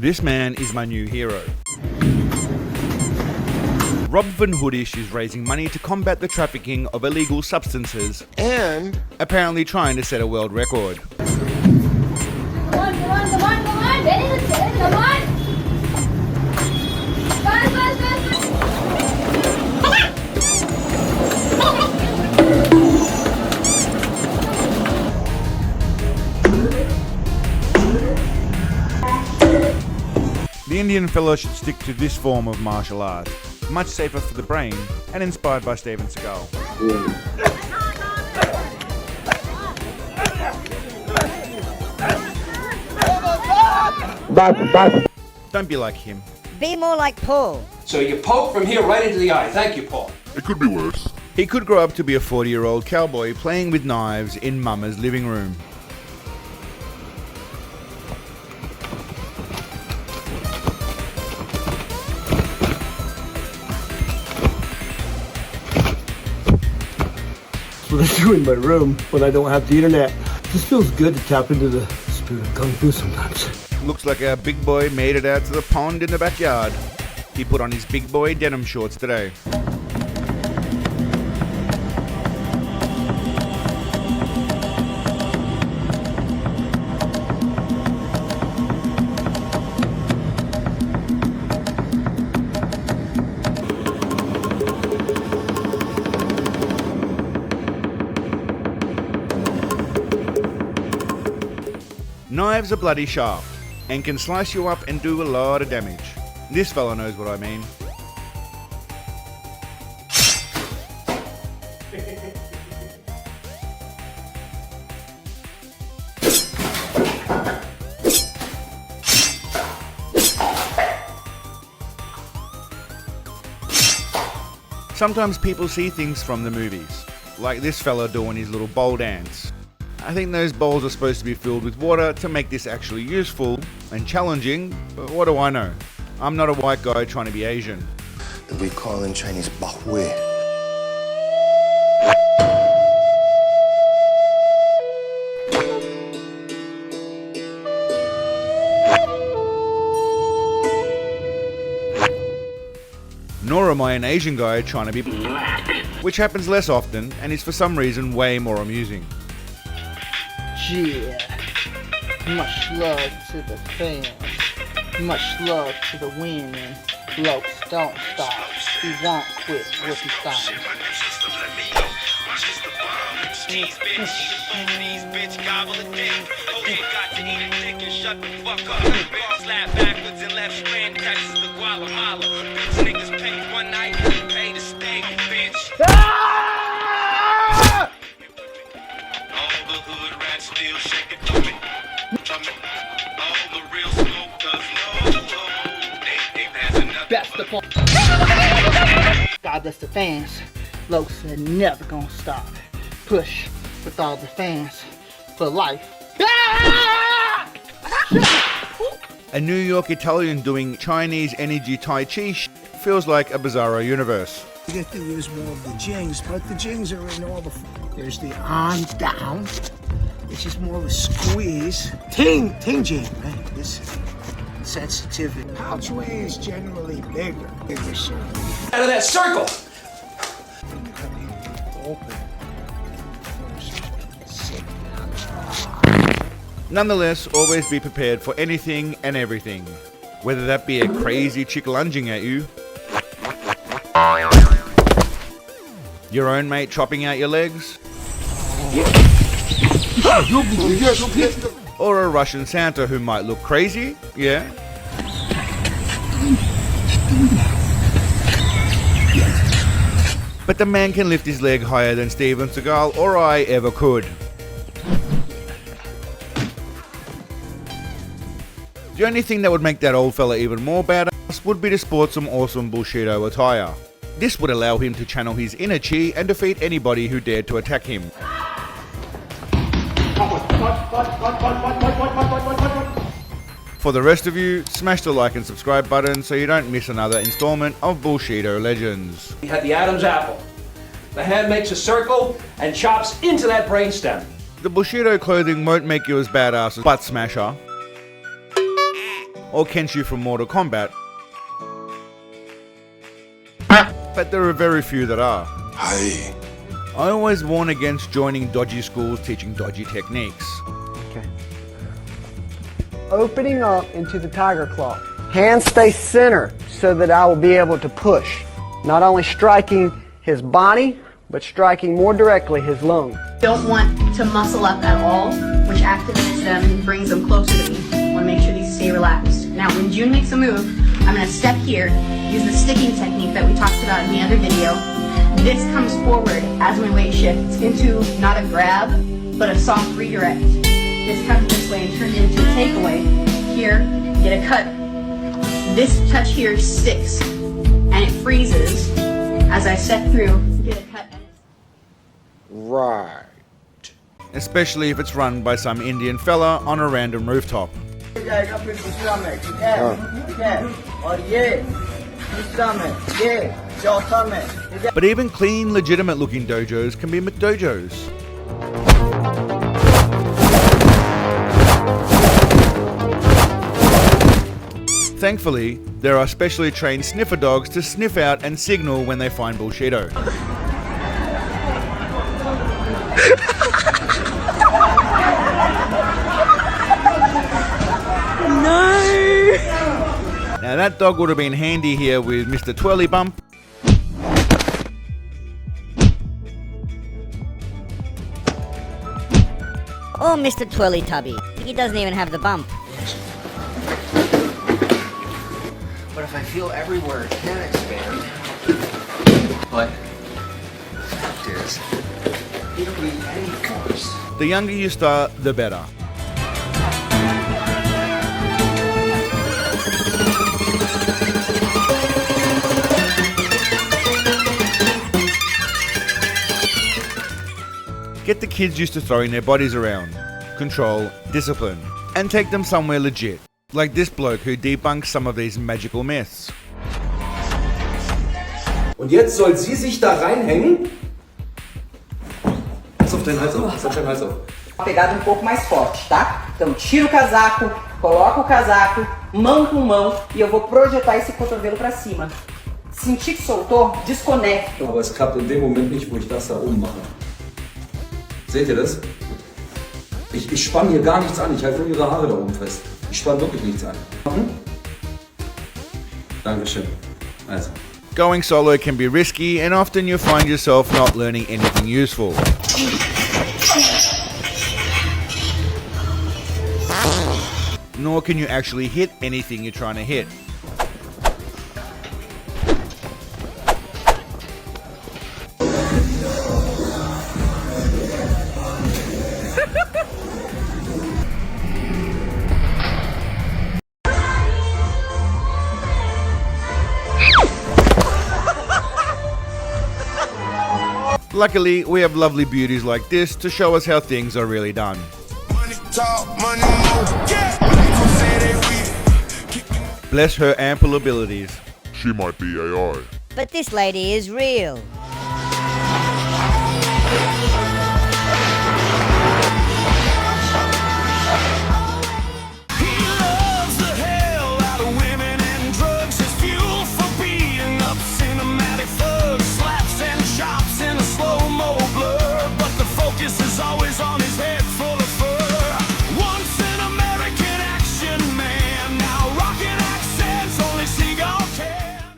This man is my new hero. Robin Hoodish is raising money to combat the trafficking of illegal substances and apparently trying to set a world record. Come on. Ready? Come on. The Indian fellow should stick to this form of martial art. Much safer for the brain and inspired by Steven Seagal. Don't be like him. Be more like Paul. So you poke from here right into the eye. Thank you, Paul. It could be worse. He could grow up to be a 40-year-old cowboy playing with knives in Mama's living room. What I do in my room when I don't have the internet. It just feels good to tap into the spirit of Kung Fu sometimes. Looks like our big boy made it out to the pond in the backyard. He put on his big boy denim shorts today. Knives are bloody sharp and can slice you up and do a lot of damage. This fella knows what I mean. Sometimes people see things from the movies, like this fella doing his little bowl dance. I think those bowls are supposed to be filled with water to make this actually useful and challenging, but what do I know? I'm not a white guy trying to be Asian. We call in Chinese Bahui. Nor am I an Asian guy trying to be black, which happens less often and is for some reason way more amusing. Yeah, much love to the fans, much love to the women. Blokes don't stop, he won't quit what he starts. God bless the fans. Blokes are never gonna stop. Push with all the fans for life. A New York Italian doing Chinese energy Tai Chi feels like a bizarro universe. You get to use more of the jings, but the jings are in all the... There's the on down, which is more of a squeeze. Ting jing, right? This sensitivity. Pouch way is generally bigger. Out of that circle! Open. Nonetheless, always be prepared for anything and everything. Whether that be a crazy chick lunging at you, your own mate chopping out your legs, or a Russian Santa who might look crazy, yeah. But the man can lift his leg higher than Steven Seagal or I ever could. The only thing that would make that old fella even more badass would be to sport some awesome Bullshido attire. This would allow him to channel his inner chi and defeat anybody who dared to attack him. For the rest of you, smash the like and subscribe button so you don't miss another installment of Bullshido Legends. We had the Adam's apple. The hand makes a circle and chops into that brainstem. The Bullshido clothing won't make you as badass as Butt Smasher or Kenshu from Mortal Kombat, but there are very few that are. Hi. I always warn against joining dodgy schools teaching dodgy techniques. Okay. Opening up into the tiger claw. Hands stay center so that I will be able to push. Not only striking his body, but striking more directly his lung. Don't want to muscle up at all, which activates them and brings them closer to me. Want to make sure these stay relaxed. Now, when June makes a move, I'm going to step here, use the sticking technique that we talked about in the other video. This comes forward as my weight shifts into not a grab, but a soft redirect. This comes this way and turns into a takeaway. Here, get a cut. This touch here sticks, and it freezes as I step through, get a cut. Right. Especially if it's run by some Indian fella on a random rooftop. But even clean, legitimate looking dojos can be McDojos. Thankfully, there are specially trained sniffer dogs to sniff out and signal when they find Bullshido. Now that dog would have been handy here with Mr. Twirly Bump. Oh, Mr. Twirly Tubby. He doesn't even have the bump. But if I feel everywhere it can expand. But the fact is, you don't need any force. The younger you start, the better. Get the kids used to throwing their bodies around. Control, discipline, and take them somewhere legit. Like this bloke who debunks some of these magical myths. Und jetzt soll sie sich da reinhängen? Pass auf deinen Hals auf, pass auf deinen Hals auf. Pegada pouco mais forte, tá? Então tira o casaco, coloca o casaco, mão com mão e eu vou projetar esse cotovelo pra cima. Sentir que soltou, desconecto. Aber es klappt in dem Moment nicht, wo ich das da oben mache. Seht ihr das? Ich spanne hier gar nichts an, ich halte nur ihre Haare da oben fest. Ich spanne wirklich nichts an. Dankeschön. Also. Going solo can be risky, and often you find yourself not learning anything useful. Nor can you actually hit anything you're trying to hit. Luckily, we have lovely beauties like this to show us how things are really done. Bless her ample abilities. She might be AI. But this lady is real.